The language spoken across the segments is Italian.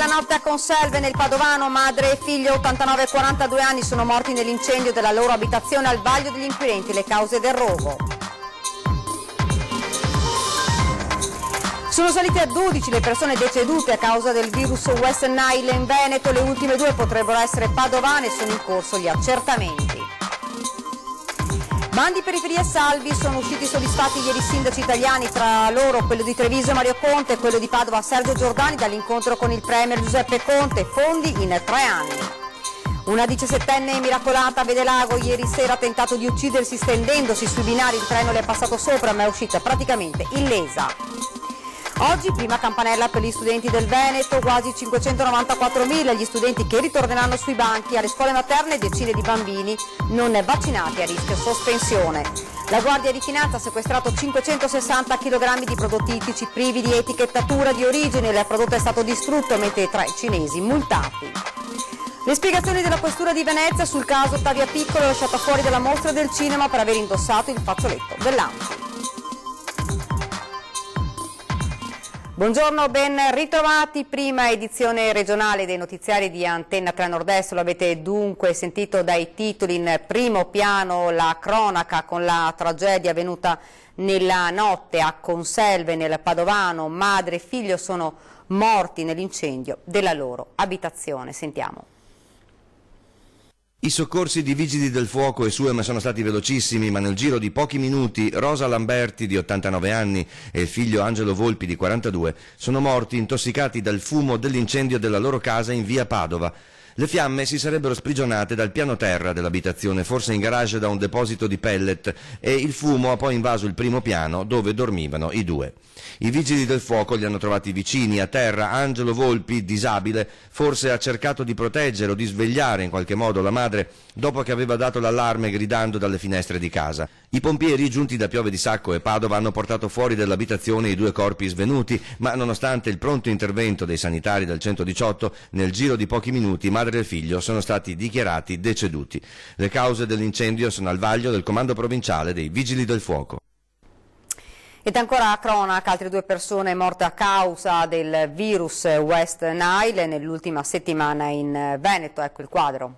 notte a Conselve, nel Padovano, madre e figlio 89 e 42 anni sono morti nell'incendio della loro abitazione al vaglio degli inquirenti, le cause del rogo. Sono salite a 12 le persone decedute a causa del virus West Nile in Veneto, le ultime 2 potrebbero essere padovane e sono in corso gli accertamenti. Bandi periferie salvi, sono usciti soddisfatti ieri i sindaci italiani, tra loro quello di Treviso Mario Conte e quello di Padova Sergio Giordani dall'incontro con il premier Giuseppe Conte, fondi in 3 anni. Una 17enne miracolata a Vedelago ieri sera ha tentato di uccidersi stendendosi sui binari, il treno le è passato sopra ma è uscita praticamente illesa. Oggi prima campanella per gli studenti del Veneto, quasi 594.000 gli studenti che ritorneranno sui banchi, alle scuole materne decine di bambini non vaccinati a rischio sospensione. La Guardia di Finanza ha sequestrato 560 kg di prodotti ittici privi di etichettatura di origine, il prodotto è stato distrutto mentre 3 cinesi multati. Le spiegazioni della Questura di Venezia sul caso Ottavia Piccolo, lasciata fuori dalla mostra del cinema per aver indossato il fazzoletto dell'ANCI. Buongiorno, ben ritrovati, prima edizione regionale dei notiziari di Antenna 3 Nord-Est, lo avete dunque sentito dai titoli, in primo piano la cronaca con la tragedia avvenuta nella notte a Conselve nel Padovano, madre e figlio sono morti nell'incendio della loro abitazione, sentiamo. I soccorsi di Vigili del Fuoco e SUEM sono stati velocissimi, ma nel giro di pochi minuti Rosa Lamberti di 89 anni e il figlio Angelo Volpi di 42 sono morti intossicati dal fumo dell'incendio della loro casa in via Padova. Le fiamme si sarebbero sprigionate dal piano terra dell'abitazione, forse in garage da un deposito di pellet, e il fumo ha poi invaso il primo piano dove dormivano i 2. I vigili del fuoco li hanno trovati vicini, a terra. Angelo Volpi, disabile, forse ha cercato di proteggere o di svegliare in qualche modo la madre dopo che aveva dato l'allarme gridando dalle finestre di casa. I pompieri, giunti da Piove di Sacco e Padova, hanno portato fuori dall'abitazione i 2 corpi svenuti, ma nonostante il pronto intervento dei sanitari del 118, nel giro di pochi minuti madre e figlio sono stati dichiarati deceduti. Le cause dell'incendio sono al vaglio del comando provinciale dei Vigili del Fuoco. Ed ancora a cronaca, altre 2 persone morte a causa del virus West Nile nell'ultima settimana in Veneto, ecco il quadro.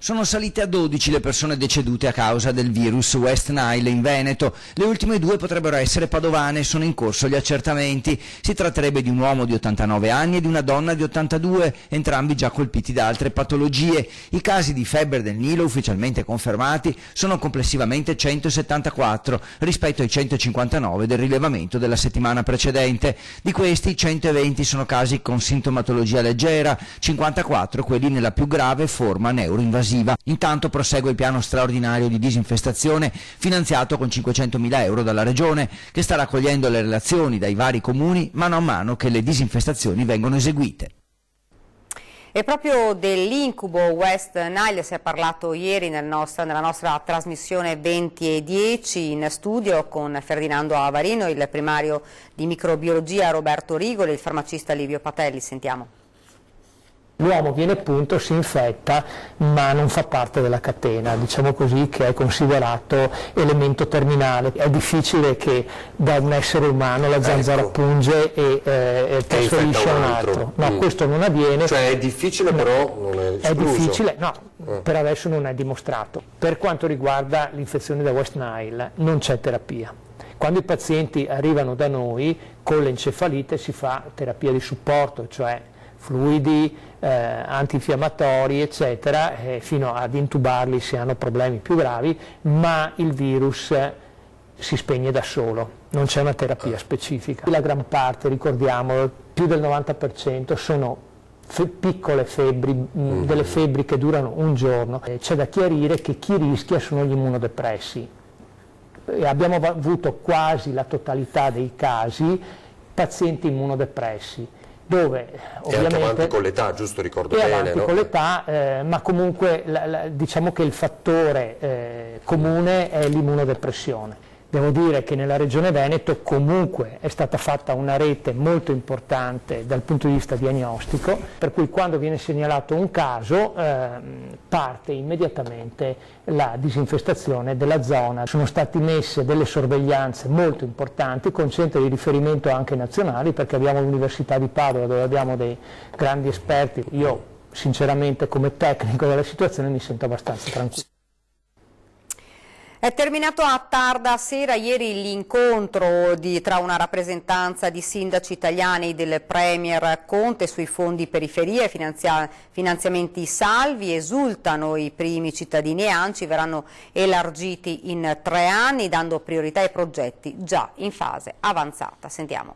Sono salite a 12 le persone decedute a causa del virus West Nile in Veneto. Le ultime 2 potrebbero essere padovane e sono in corso gli accertamenti. Si tratterebbe di un uomo di 89 anni e di una donna di 82, entrambi già colpiti da altre patologie. I casi di febbre del Nilo ufficialmente confermati sono complessivamente 174 rispetto ai 159 del rilevamento della settimana precedente. Di questi 120 sono casi con sintomatologia leggera, 54 quelli nella più grave forma neuroinvasiva. Intanto prosegue il piano straordinario di disinfestazione finanziato con 500.000 euro dalla Regione, che sta raccogliendo le relazioni dai vari comuni mano a mano che le disinfestazioni vengono eseguite. E proprio dell'incubo West Nile si è parlato ieri nella nostra trasmissione 20 e 10 in studio con Ferdinando Avarino, il primario di microbiologia Roberto Rigoli e il farmacista Livio Patelli. Sentiamo. L'uomo viene punto, si infetta, ma non fa parte della catena, diciamo così, che è considerato elemento terminale. È difficile che da un essere umano la zanzara punge e trasferisce a un altro. No, questo non avviene. Cioè è difficile, però non è escluso. È difficile, no, per adesso non è dimostrato. Per quanto riguarda l'infezione da West Nile, non c'è terapia. Quando i pazienti arrivano da noi con l'encefalite si fa terapia di supporto, cioè fluidi, antinfiammatori eccetera, fino ad intubarli se hanno problemi più gravi, ma il virus si spegne da solo, non c'è una terapia specifica. La gran parte, ricordiamolo, più del 90% sono piccole febbri, delle febbri che durano un giorno. C'è da chiarire che chi rischia sono gli immunodepressi. Abbiamo avuto quasi la totalità dei casi pazienti immunodepressi, dove ovviamente è avanti con l'età, giusto, ricordo bene, avanti no? Con l'età, ma comunque diciamo che il fattore comune è l'immunodepressione. Devo dire che nella Regione Veneto comunque è stata fatta una rete molto importante dal punto di vista diagnostico, per cui quando viene segnalato un caso parte immediatamente la disinfestazione della zona. Sono state messe delle sorveglianze molto importanti con centri di riferimento anche nazionali, perché abbiamo l'Università di Padova dove abbiamo dei grandi esperti. Io sinceramente come tecnico della situazione mi sento abbastanza tranquillo. È terminato a tarda sera ieri l'incontro tra una rappresentanza di sindaci italiani e del Premier Conte sui fondi periferie e finanziamenti salvi. Esultano i primi cittadini e ANCI, verranno elargiti in 3 anni dando priorità ai progetti già in fase avanzata. Sentiamo.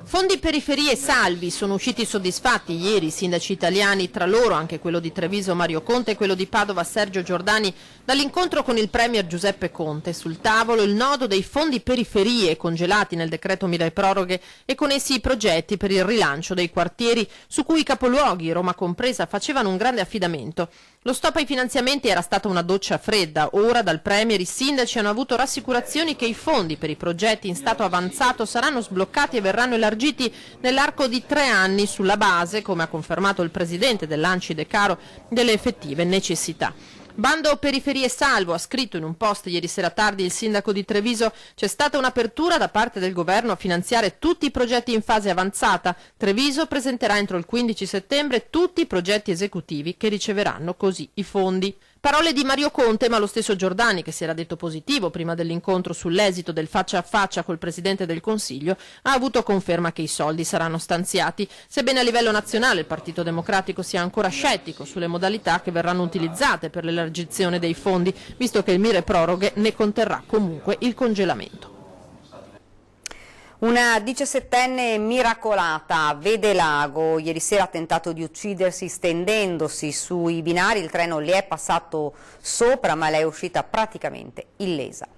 Fondi periferie salvi, sono usciti soddisfatti ieri i sindaci italiani, tra loro anche quello di Treviso Mario Conte e quello di Padova Sergio Giordani, dall'incontro con il Premier Giuseppe Conte. Sul tavolo il nodo dei fondi periferie congelati nel decreto milleproroghe e con essi i progetti per il rilancio dei quartieri su cui i capoluoghi, Roma compresa, facevano un grande affidamento. Lo stop ai finanziamenti era stata una doccia fredda. Ora dal Premier i sindaci hanno avuto rassicurazioni che i fondi per i progetti in stato avanzato saranno sbloccati e verranno elargiti nell'arco di 3 anni sulla base, come ha confermato il presidente dell'ANCI De Caro, delle effettive necessità. Bando periferie salvo, ha scritto in un post ieri sera tardi il sindaco di Treviso, c'è stata un'apertura da parte del governo a finanziare tutti i progetti in fase avanzata. Treviso presenterà entro il 15 settembre tutti i progetti esecutivi che riceveranno così i fondi. Parole di Mario Conte, ma lo stesso Giordani, che si era detto positivo prima dell'incontro sull'esito del faccia a faccia col Presidente del Consiglio, ha avuto conferma che i soldi saranno stanziati, sebbene a livello nazionale il Partito Democratico sia ancora scettico sulle modalità che verranno utilizzate per l'elargizione dei fondi, visto che il milleproroghe ne conterrà comunque il congelamento. Una 17enne miracolata a Vedelago, ieri sera ha tentato di uccidersi stendendosi sui binari, il treno le è passato sopra ma lei è uscita praticamente illesa.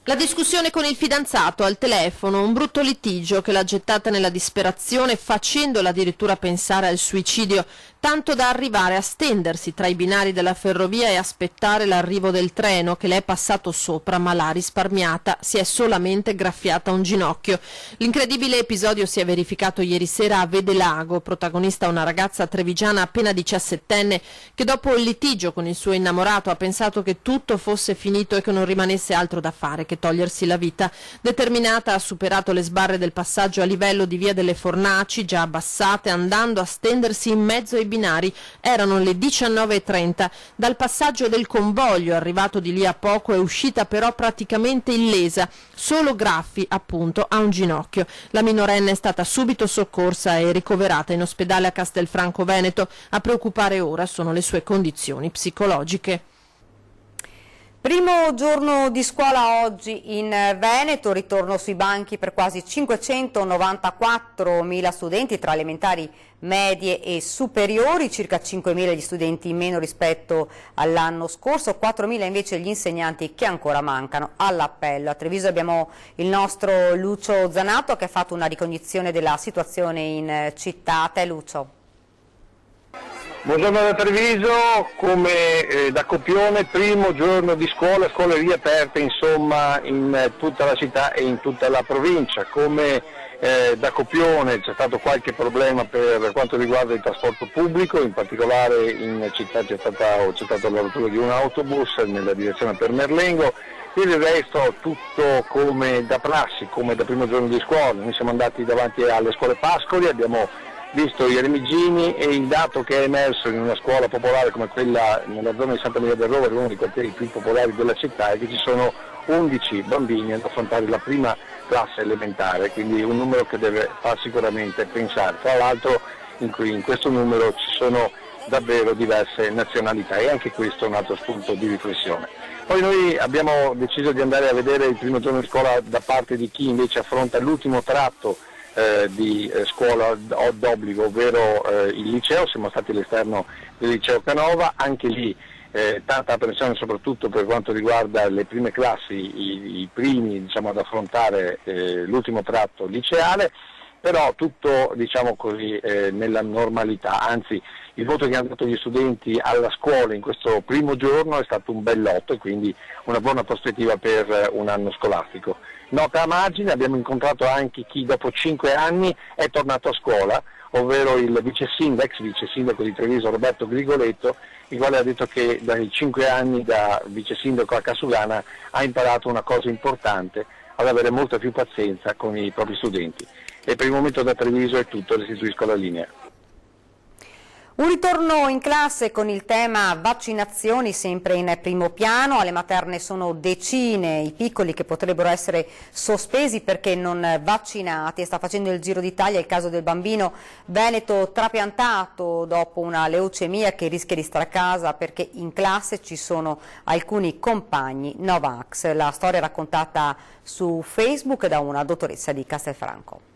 La discussione con il fidanzato al telefono, un brutto litigio che l'ha gettata nella disperazione facendola addirittura pensare al suicidio, tanto da arrivare a stendersi tra i binari della ferrovia e aspettare l'arrivo del treno che le è passato sopra ma l'ha risparmiata, si è solamente graffiata un ginocchio. L'incredibile episodio si è verificato ieri sera a Vedelago, protagonista una ragazza trevigiana appena 17enne che dopo il litigio con il suo innamorato ha pensato che tutto fosse finito e che non rimanesse altro da fare che togliersi la vita. Determinata ha superato le sbarre del passaggio a livello di via delle Fornaci, già abbassate, andando a stendersi in mezzo ai binari. Erano le 19:30. Dal passaggio del convoglio, arrivato di lì a poco, è uscita però praticamente illesa, solo graffi appunto a un ginocchio. La minorenne è stata subito soccorsa e ricoverata in ospedale a Castelfranco Veneto. A preoccupare ora sono le sue condizioni psicologiche. Primo giorno di scuola oggi in Veneto, ritorno sui banchi per quasi 594.000 studenti tra elementari, medie e superiori, circa 5.000 gli studenti in meno rispetto all'anno scorso, 4.000 invece gli insegnanti che ancora mancano all'appello. A Treviso abbiamo il nostro Lucio Zanato che ha fatto una ricognizione della situazione in città. A te Lucio. Buongiorno da Treviso, come da copione, primo giorno di scuola, scuole riaperte insomma in tutta la città e in tutta la provincia. Come da copione c'è stato qualche problema per quanto riguarda il trasporto pubblico, in particolare in città c'è stata la rottura di un autobus nella direzione per Merlengo. Per il resto tutto come da prassi, come da primo giorno di scuola. Noi siamo andati davanti alle scuole Pascoli, abbiamo visto i Remigini e il dato che è emerso in una scuola popolare come quella nella zona di Santa Maria del Rovere, uno dei quartieri più popolari della città, è che ci sono 11 bambini ad affrontare la prima classe elementare, quindi un numero che deve far sicuramente pensare. Tra l'altro in questo numero ci sono davvero diverse nazionalità e anche questo è un altro spunto di riflessione. Poi noi abbiamo deciso di andare a vedere il primo giorno di scuola da parte di chi invece affronta l'ultimo tratto di scuola d'obbligo, ovvero il liceo. Siamo stati all'esterno del liceo Canova, anche lì tanta attenzione soprattutto per quanto riguarda le prime classi, i primi ad affrontare l'ultimo tratto liceale. però tutto, diciamo così, nella normalità, anzi il voto che hanno dato gli studenti alla scuola in questo primo giorno è stato un bel lotto e quindi una buona prospettiva per un anno scolastico. Nota a margine, abbiamo incontrato anche chi dopo 5 anni è tornato a scuola, ovvero il ex vice sindaco di Treviso Roberto Grigoletto, il quale ha detto che dai 5 anni da vice sindaco a Casugana ha imparato una cosa importante, ad avere molta più pazienza con i propri studenti. E per il momento da Treviso è tutto, restituisco la linea. Un ritorno in classe con il tema vaccinazioni sempre in primo piano. Alle materne sono decine i piccoli che potrebbero essere sospesi perché non vaccinati. Sta facendo il giro d'Italia il caso del bambino veneto trapiantato dopo una leucemia che rischia di stare a casa perché in classe ci sono alcuni compagni Novax. La storia è raccontata su Facebook da una dottoressa di Castelfranco.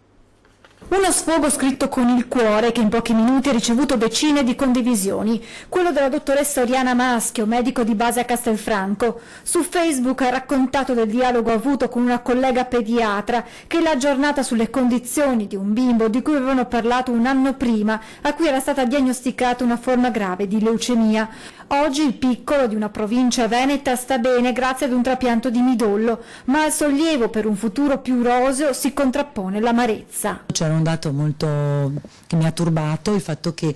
Uno sfogo scritto con il cuore che in pochi minuti ha ricevuto decine di condivisioni. Quello della dottoressa Oriana Maschio, medico di base a Castelfranco. Su Facebook ha raccontato del dialogo avuto con una collega pediatra che l'ha aggiornata sulle condizioni di un bimbo di cui avevano parlato un anno prima, a cui era stata diagnosticata una forma grave di leucemia. Oggi il piccolo di una provincia veneta sta bene grazie ad un trapianto di midollo, ma al sollievo per un futuro più roseo si contrappone l'amarezza. C'era un dato molto che mi ha turbato, il fatto che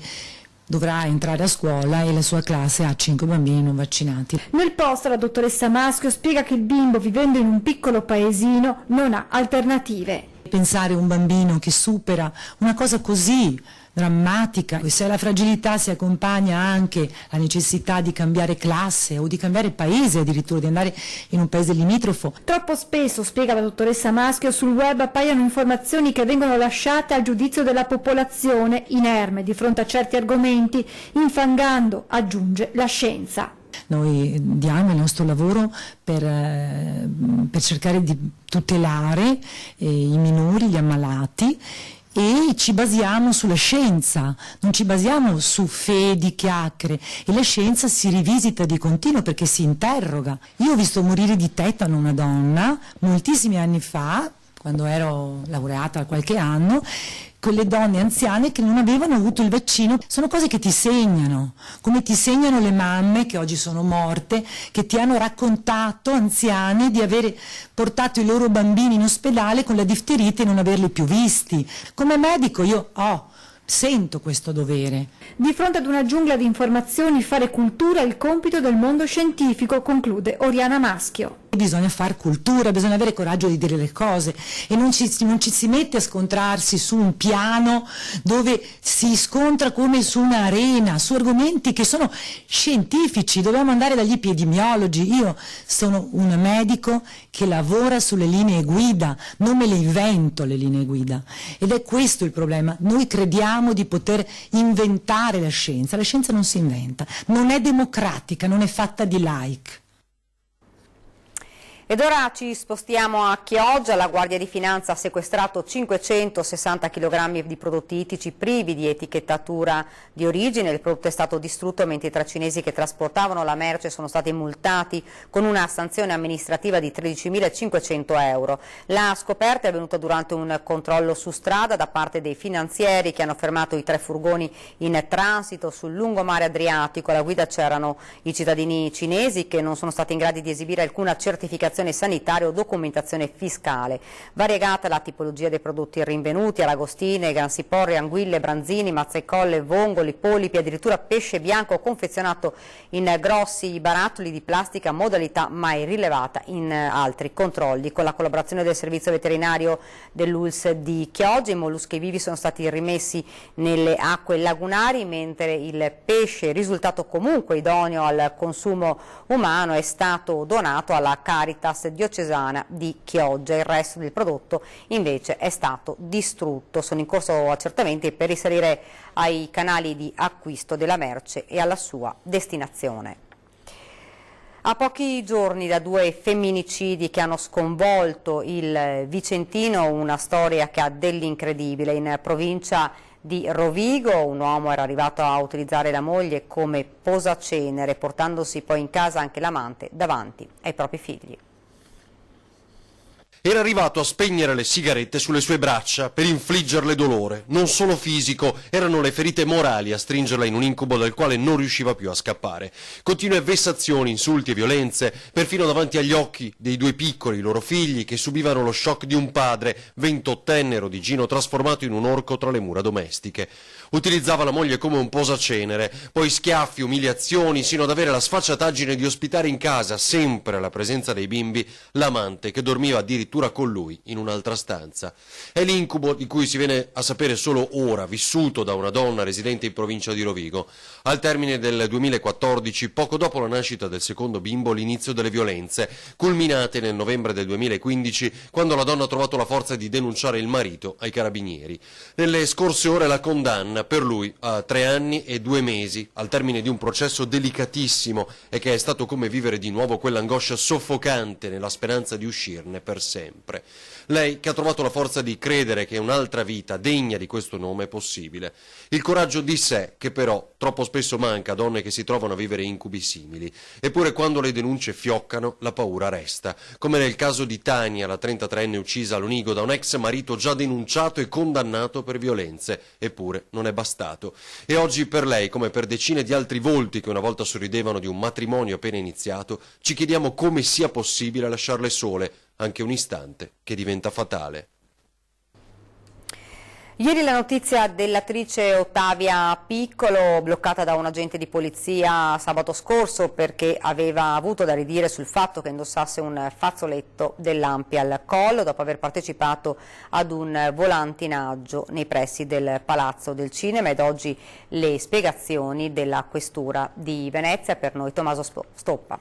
dovrà entrare a scuola e la sua classe ha 5 bambini non vaccinati. Nel post la dottoressa Maschio spiega che il bimbo, vivendo in un piccolo paesino, non ha alternative. Pensare a un bambino che supera una cosa così drammatica, se alla fragilità si accompagna anche la necessità di cambiare classe o di cambiare paese, addirittura di andare in un paese limitrofo. Troppo spesso, spiega la dottoressa Maschio, sul web appaiono informazioni che vengono lasciate al giudizio della popolazione inerme di fronte a certi argomenti, infangando, aggiunge, la scienza. Noi diamo il nostro lavoro per cercare di tutelare i minori, gli ammalati, e ci basiamo sulla scienza, non ci basiamo su fedi, chiacchiere, e la scienza si rivisita di continuo perché si interroga. Io ho visto morire di tetano una donna moltissimi anni fa, quando ero laureata qualche anno, con le donne anziane che non avevano avuto il vaccino. Sono cose che ti segnano, come ti segnano le mamme che oggi sono morte, che ti hanno raccontato, anziane, di avere portato i loro bambini in ospedale con la difterite e non averli più visti. Come medico io sento questo dovere. Di fronte ad una giungla di informazioni, fare cultura è il compito del mondo scientifico, conclude Oriana Maschio. Bisogna fare cultura, bisogna avere coraggio di dire le cose e non ci si mette a scontrarsi su un piano dove si scontra come su un'arena, su argomenti che sono scientifici. Dobbiamo andare dagli epidemiologi. Io sono un medico che lavora sulle linee guida, non me le invento le linee guida, ed è questo il problema. Noi crediamo di poter inventare la scienza non si inventa, non è democratica, non è fatta di like. Ed ora ci spostiamo a Chioggia. La Guardia di Finanza ha sequestrato 560 kg di prodotti ittici privi di etichettatura di origine. Il prodotto è stato distrutto mentre i 3 cinesi che trasportavano la merce sono stati multati con una sanzione amministrativa di 13.500 euro. La scoperta è avvenuta durante un controllo su strada da parte dei finanzieri che hanno fermato i 3 furgoni in transito sul lungomare Adriatico. Alla guida c'erano i cittadini cinesi che non sono stati in grado di esibire alcuna certificazione sanitaria o documentazione fiscale. Variegata la tipologia dei prodotti rinvenuti: aragostine, gransiporri, anguille, branzini, mazzecolle, vongoli, polipi, addirittura pesce bianco confezionato in grossi barattoli di plastica, modalità mai rilevata in altri controlli. Con la collaborazione del servizio veterinario dell'ULSS di Chioggia, i molluschi vivi sono stati rimessi nelle acque lagunari, mentre il pesce, risultato comunque idoneo al consumo umano, è stato donato alla Caritas diocesana di Chioggia. Il resto del prodotto invece è stato distrutto. Sono in corso accertamenti per risalire ai canali di acquisto della merce e alla sua destinazione. A pochi giorni da 2 femminicidi che hanno sconvolto il Vicentino, una storia che ha dell'incredibile. In provincia di Rovigo un uomo era arrivato a utilizzare la moglie come posacenere, portandosi poi in casa anche l'amante davanti ai propri figli. Era arrivato a spegnere le sigarette sulle sue braccia per infliggerle dolore, non solo fisico, erano le ferite morali a stringerla in un incubo dal quale non riusciva più a scappare. Continue vessazioni, insulti e violenze, perfino davanti agli occhi dei due piccoli, i loro figli, che subivano lo shock di un padre, 28enne Rodigino, trasformato in un orco tra le mura domestiche. Utilizzava la moglie come un posacenere, poi schiaffi, umiliazioni, sino ad avere la sfacciataggine di ospitare in casa, sempre alla presenza dei bimbi, l'amante che dormiva addirittura con lui in un'altra stanza. È l'incubo di cui si viene a sapere solo ora, vissuto da una donna residente in provincia di Rovigo. Al termine del 2014, poco dopo la nascita del secondo bimbo, l'inizio delle violenze, culminate nel novembre del 2015, quando la donna ha trovato la forza di denunciare il marito ai carabinieri. Nelle scorse ore la condanna per lui a 3 anni e 2 mesi, al termine di un processo delicatissimo e che è stato come vivere di nuovo quell'angoscia soffocante nella speranza di uscirne per sempre. Lei che ha trovato la forza di credere che un'altra vita degna di questo nome è possibile. Il coraggio di sé che però troppo spesso manca a donne che si trovano a vivere incubi simili. Eppure quando le denunce fioccano, la paura resta. Come nel caso di Tania, la 33enne uccisa a Lonigo da un ex marito già denunciato e condannato per violenze. Eppure non è bastato. E oggi per lei, come per decine di altri volti che una volta sorridevano di un matrimonio appena iniziato, ci chiediamo come sia possibile lasciarle sole, anche un istante che diventa fatale. Ieri la notizia dell'attrice Ottavia Piccolo, bloccata da un agente di polizia sabato scorso perché aveva avuto da ridire sul fatto che indossasse un fazzoletto dell'Ampi al collo dopo aver partecipato ad un volantinaggio nei pressi del Palazzo del Cinema, ed oggi le spiegazioni della Questura di Venezia. Per noi Tommaso Stoppa.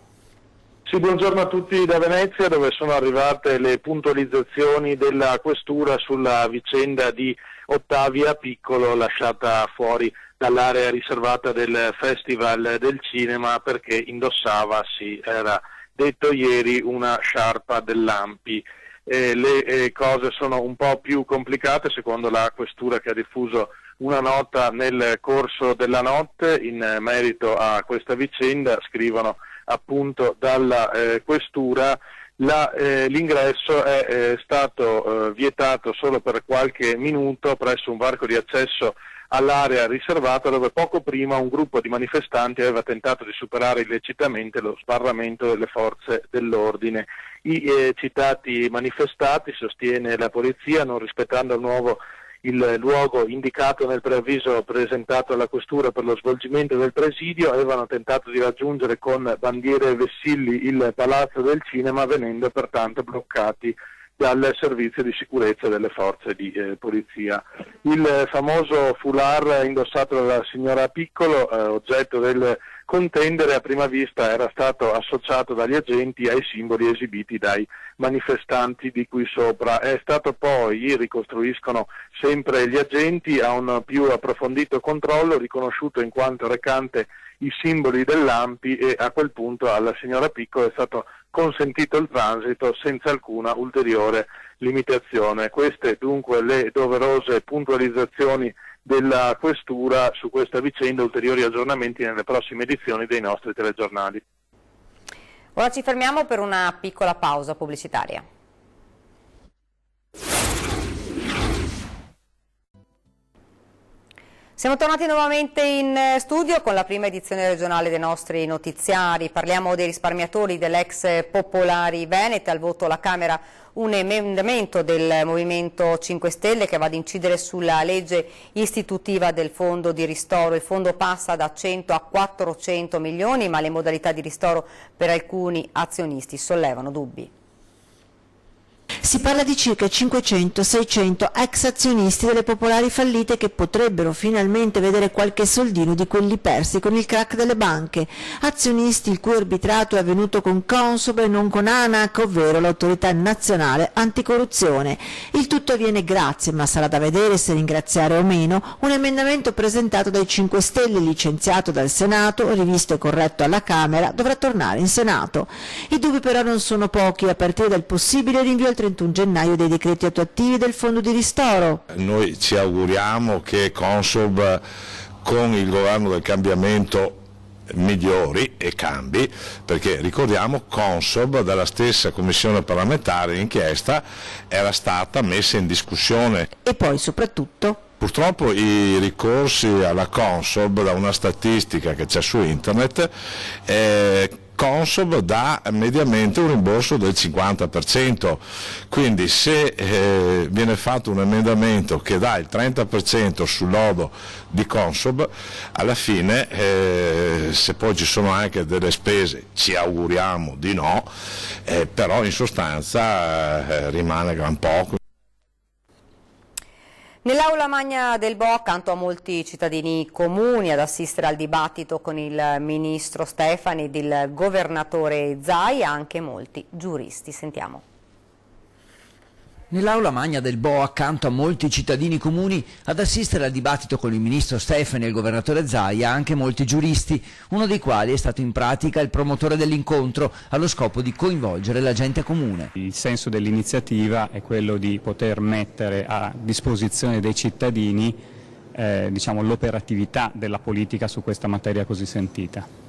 Sì, buongiorno a tutti da Venezia, dove sono arrivate le puntualizzazioni della Questura sulla vicenda di Ottavia Piccolo, lasciata fuori dall'area riservata del Festival del Cinema perché indossava, si era detto ieri, una sciarpa dell'Ampi. Le cose sono un po' più complicate secondo la Questura, che ha diffuso una nota nel corso della notte in merito a questa vicenda. Scrivono appunto dalla Questura: l'ingresso è stato vietato solo per qualche minuto presso un varco di accesso all'area riservata, dove poco prima un gruppo di manifestanti aveva tentato di superare illecitamente lo sbarramento delle forze dell'ordine. I citati manifestati, sostiene la polizia, non rispettando al nuovo il luogo indicato nel preavviso presentato alla Questura per lo svolgimento del presidio, avevano tentato di raggiungere con bandiere e vessilli il Palazzo del Cinema, venendo pertanto bloccati dal servizio di sicurezza delle forze di polizia. Il famoso foulard indossato dalla signora Piccolo, oggetto del contendere, a prima vista era stato associato dagli agenti ai simboli esibiti dai manifestanti di qui sopra. È stato poi, ricostruiscono sempre gli agenti, a un più approfondito controllo riconosciuto in quanto recante i simboli dell'Ampi, e a quel punto alla signora Piccolo è stato consentito il transito senza alcuna ulteriore limitazione. Queste dunque le doverose puntualizzazioni della Questura su questa vicenda. Ulteriori aggiornamenti nelle prossime edizioni dei nostri telegiornali. Ora ci fermiamo per una piccola pausa pubblicitaria. Siamo tornati nuovamente in studio con la prima edizione regionale dei nostri notiziari. Parliamo dei risparmiatori dell'ex Popolari Venete. Al voto alla Camera un emendamento del Movimento 5 Stelle che va ad incidere sulla legge istitutiva del fondo di ristoro. Il fondo passa da 100 a 400 milioni, ma le modalità di ristoro per alcuni azionisti sollevano dubbi. Si parla di circa 500-600 ex azionisti delle popolari fallite che potrebbero finalmente vedere qualche soldino di quelli persi con il crack delle banche. Azionisti il cui arbitrato è avvenuto con Consob e non con ANAC, ovvero l'autorità nazionale anticorruzione. Il tutto avviene grazie, ma sarà da vedere se ringraziare o meno, un emendamento presentato dai 5 Stelle, licenziato dal Senato, rivisto e corretto alla Camera, dovrà tornare in Senato. I dubbi però non sono pochi, a partire dal possibile rinvio al 31 gennaio dei decreti attuativi del fondo di ristoro. Noi ci auguriamo che Consob, con il governo del cambiamento, migliori e cambi, perché ricordiamo Consob dalla stessa commissione parlamentare d'inchiesta era stata messa in discussione. E poi soprattutto purtroppo i ricorsi alla Consob, da una statistica che c'è su internet, Consob dà mediamente un rimborso del 50%, quindi se viene fatto un emendamento che dà il 30% sul lodo di Consob, alla fine se poi ci sono anche delle spese, ci auguriamo di no, però in sostanza rimane gran poco. Nell'aula magna del Bo, accanto a molti cittadini comuni ad assistere al dibattito con il ministro Stefani ed il governatore Zaia, anche molti giuristi. Sentiamo. Nell'aula magna del Bo, accanto a molti cittadini comuni ad assistere al dibattito con il ministro Stefani e il governatore Zaia, anche molti giuristi, uno dei quali è stato in pratica il promotore dell'incontro allo scopo di coinvolgere la gente comune. Il senso dell'iniziativa è quello di poter mettere a disposizione dei cittadini l'operatività della politica su questa materia così sentita.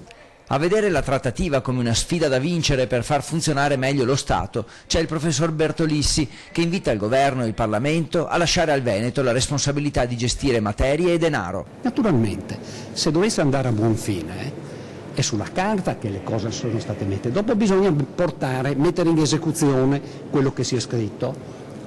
A vedere la trattativa come una sfida da vincere per far funzionare meglio lo Stato c'è il professor Bertolissi, che invita il governo e il Parlamento a lasciare al Veneto la responsabilità di gestire materie e denaro. Naturalmente, se dovesse andare a buon fine, è sulla carta che le cose sono state messe, dopo bisogna mettere in esecuzione quello che si è scritto,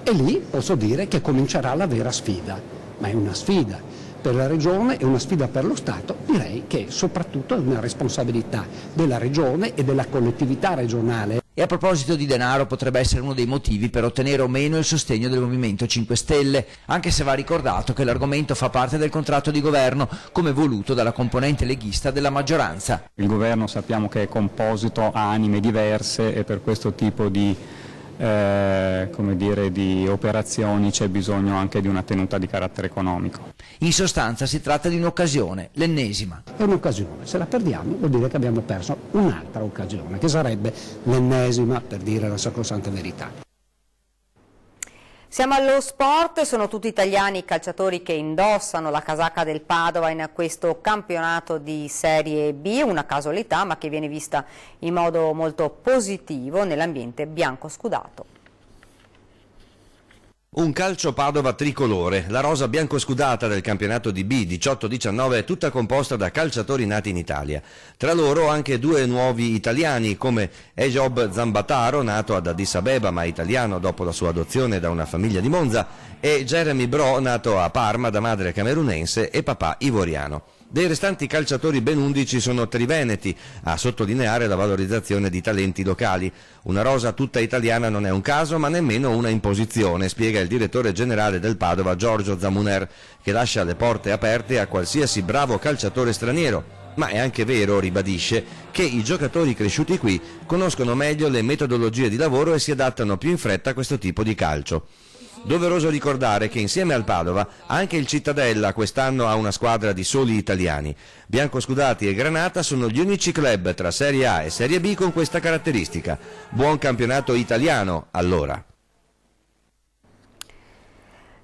e lì posso dire che comincerà la vera sfida, ma è una sfida per la Regione e una sfida per lo Stato. Direi che soprattutto è una responsabilità della Regione e della collettività regionale. E a proposito di denaro, potrebbe essere uno dei motivi per ottenere o meno il sostegno del Movimento 5 Stelle, anche se va ricordato che l'argomento fa parte del contratto di governo, come voluto dalla componente leghista della maggioranza. Il governo sappiamo che è composito, ha anime diverse, e per questo tipo di di operazioni c'è bisogno anche di una tenuta di carattere economico. In sostanza si tratta di un'occasione, l'ennesima. È un'occasione, se la perdiamo vuol dire che abbiamo perso un'altra occasione, che sarebbe l'ennesima, per dire la sacrosanta verità. Siamo allo sport, sono tutti italiani i calciatori che indossano la casacca del Padova in questo campionato di Serie B, una casualità ma che viene vista in modo molto positivo nell'ambiente bianco-scudato. Un calcio Padova tricolore, la rosa bianco-scudata del campionato di B 18-19 è tutta composta da calciatori nati in Italia. Tra loro anche due nuovi italiani come Ejob Zambataro, nato ad Addis Abeba ma italiano dopo la sua adozione da una famiglia di Monza, e Jeremy Bro, nato a Parma da madre camerunense e papà ivoriano. Dei restanti calciatori ben 11 sono triveneti, a sottolineare la valorizzazione di talenti locali. Una rosa tutta italiana non è un caso ma nemmeno una imposizione, spiega il direttore generale del Padova Giorgio Zamuner, che lascia le porte aperte a qualsiasi bravo calciatore straniero. Ma è anche vero, ribadisce, che i giocatori cresciuti qui conoscono meglio le metodologie di lavoro e si adattano più in fretta a questo tipo di calcio. Doveroso ricordare che insieme al Padova anche il Cittadella quest'anno ha una squadra di soli italiani. Biancoscudati e Granata sono gli unici club tra Serie A e Serie B con questa caratteristica. Buon campionato italiano, allora.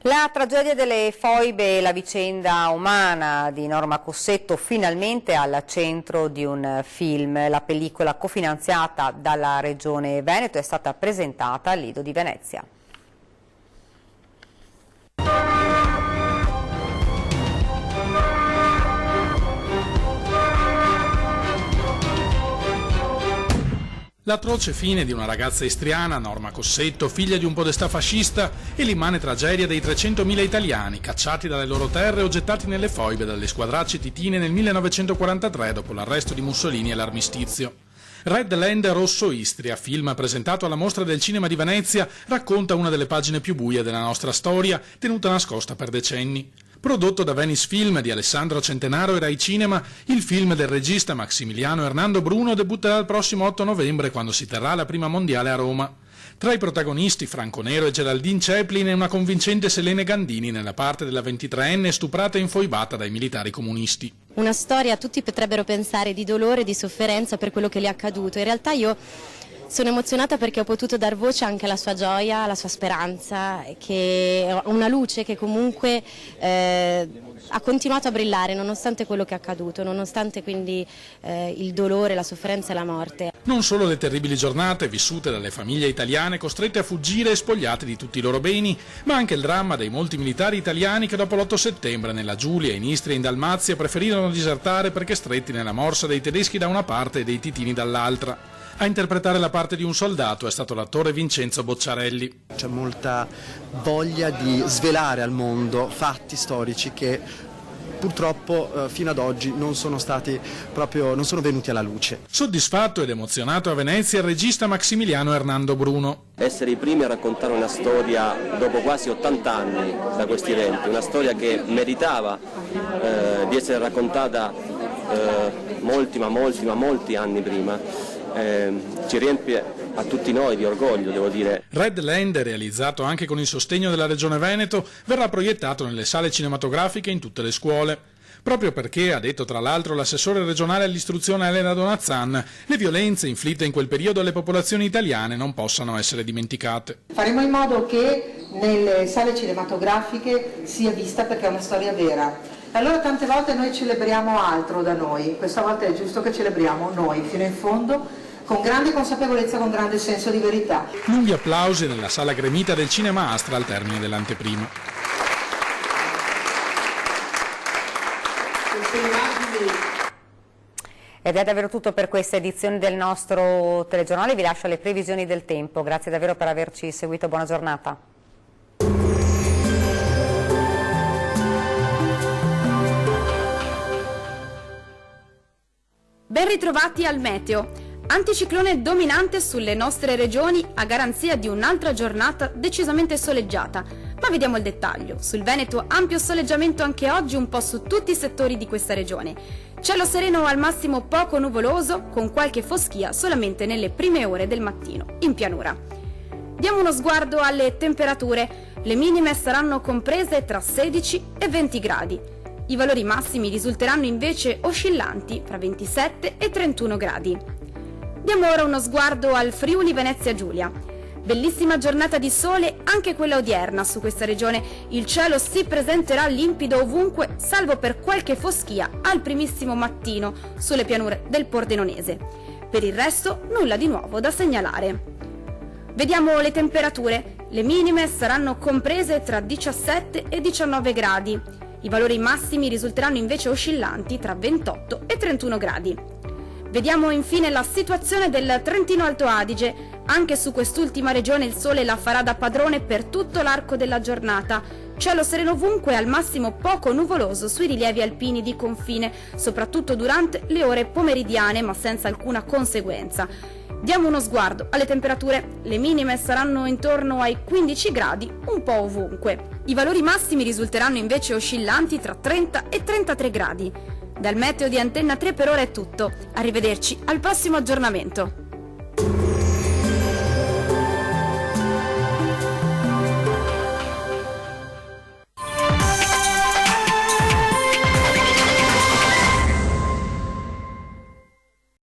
La tragedia delle foibe e la vicenda umana di Norma Cossetto finalmente al centro di un film. La pellicola cofinanziata dalla Regione Veneto è stata presentata al Lido di Venezia. L'atroce fine di una ragazza istriana, Norma Cossetto, figlia di un podestà fascista, e l'immane tragedia dei 300.000 italiani cacciati dalle loro terre o gettati nelle foibe dalle squadracce titine nel 1943 dopo l'arresto di Mussolini e l'armistizio. Red Land Rosso Istria, film presentato alla Mostra del Cinema di Venezia, racconta una delle pagine più buie della nostra storia, tenuta nascosta per decenni. Prodotto da Venice Film di Alessandro Centenaro e Rai Cinema, il film del regista Maximiliano Hernando Bruno debutterà il prossimo 8 novembre quando si terrà la prima mondiale a Roma. Tra i protagonisti Franco Nero e Geraldine Chaplin e una convincente Selene Gandini nella parte della 23enne stuprata e infoibata dai militari comunisti. Una storia, tutti potrebbero pensare, di dolore e di sofferenza per quello che le è accaduto. In realtà io Sono emozionata perché ho potuto dar voce anche alla sua gioia, alla sua speranza, che è una luce che comunque ha continuato a brillare nonostante quello che è accaduto, nonostante quindi il dolore, la sofferenza e la morte. Non solo le terribili giornate vissute dalle famiglie italiane costrette a fuggire e spogliate di tutti i loro beni, ma anche il dramma dei molti militari italiani che dopo l'8 settembre nella Giulia, in Istria e in Dalmazia preferirono disertare perché stretti nella morsa dei tedeschi da una parte e dei titini dall'altra. A interpretare la parte di un soldato è stato l'attore Vincenzo Bocciarelli. C'è molta voglia di svelare al mondo fatti storici che purtroppo fino ad oggi non sono venuti alla luce. Soddisfatto ed emozionato a Venezia il regista Maximiliano Hernando Bruno. Essere i primi a raccontare una storia dopo quasi 80 anni da questi eventi, una storia che meritava di essere raccontata molti anni prima. Ci riempie a tutti noi di orgoglio, devo dire. Red Land, realizzato anche con il sostegno della Regione Veneto, verrà proiettato nelle sale cinematografiche in tutte le scuole. Proprio perché, ha detto tra l'altro l'assessore regionale all'istruzione Elena Donazzan, le violenze inflitte in quel periodo alle popolazioni italiane non possano essere dimenticate. Faremo in modo che nelle sale cinematografiche sia vista, perché è una storia vera. Allora tante volte noi celebriamo altro da noi, questa volta è giusto che celebriamo noi fino in fondo, con grande consapevolezza, con grande senso di verità. Lunghi applausi nella sala gremita del Cinema Astra al termine dell'anteprima. Ed è davvero tutto per questa edizione del nostro telegiornale, vi lascio alle previsioni del tempo. Grazie davvero per averci seguito, buona giornata. Ben ritrovati al meteo. Anticiclone dominante sulle nostre regioni a garanzia di un'altra giornata decisamente soleggiata. Ma vediamo il dettaglio. Sul Veneto ampio soleggiamento anche oggi un po' su tutti i settori di questa regione. Cielo sereno al massimo poco nuvoloso, con qualche foschia solamente nelle prime ore del mattino, in pianura. Diamo uno sguardo alle temperature. Le minime saranno comprese tra 16 e 20 gradi. I valori massimi risulteranno invece oscillanti fra 27 e 31 gradi. Diamo ora uno sguardo al Friuli Venezia Giulia. Bellissima giornata di sole anche quella odierna su questa regione. Il cielo si presenterà limpido ovunque, salvo per qualche foschia al primissimo mattino sulle pianure del Pordenonese. Per il resto nulla di nuovo da segnalare. Vediamo le temperature. Le minime saranno comprese tra 17 e 19 gradi. I valori massimi risulteranno invece oscillanti tra 28 e 31 gradi. Vediamo infine la situazione del Trentino Alto Adige. Anche su quest'ultima regione il sole la farà da padrone per tutto l'arco della giornata. Cielo sereno ovunque, al massimo poco nuvoloso sui rilievi alpini di confine, soprattutto durante le ore pomeridiane, ma senza alcuna conseguenza. Diamo uno sguardo alle temperature. Le minime saranno intorno ai 15 gradi, un po' ovunque. I valori massimi risulteranno invece oscillanti tra 30 e 33 gradi. Dal meteo di Antenna 3 per ora è tutto. Arrivederci al prossimo aggiornamento.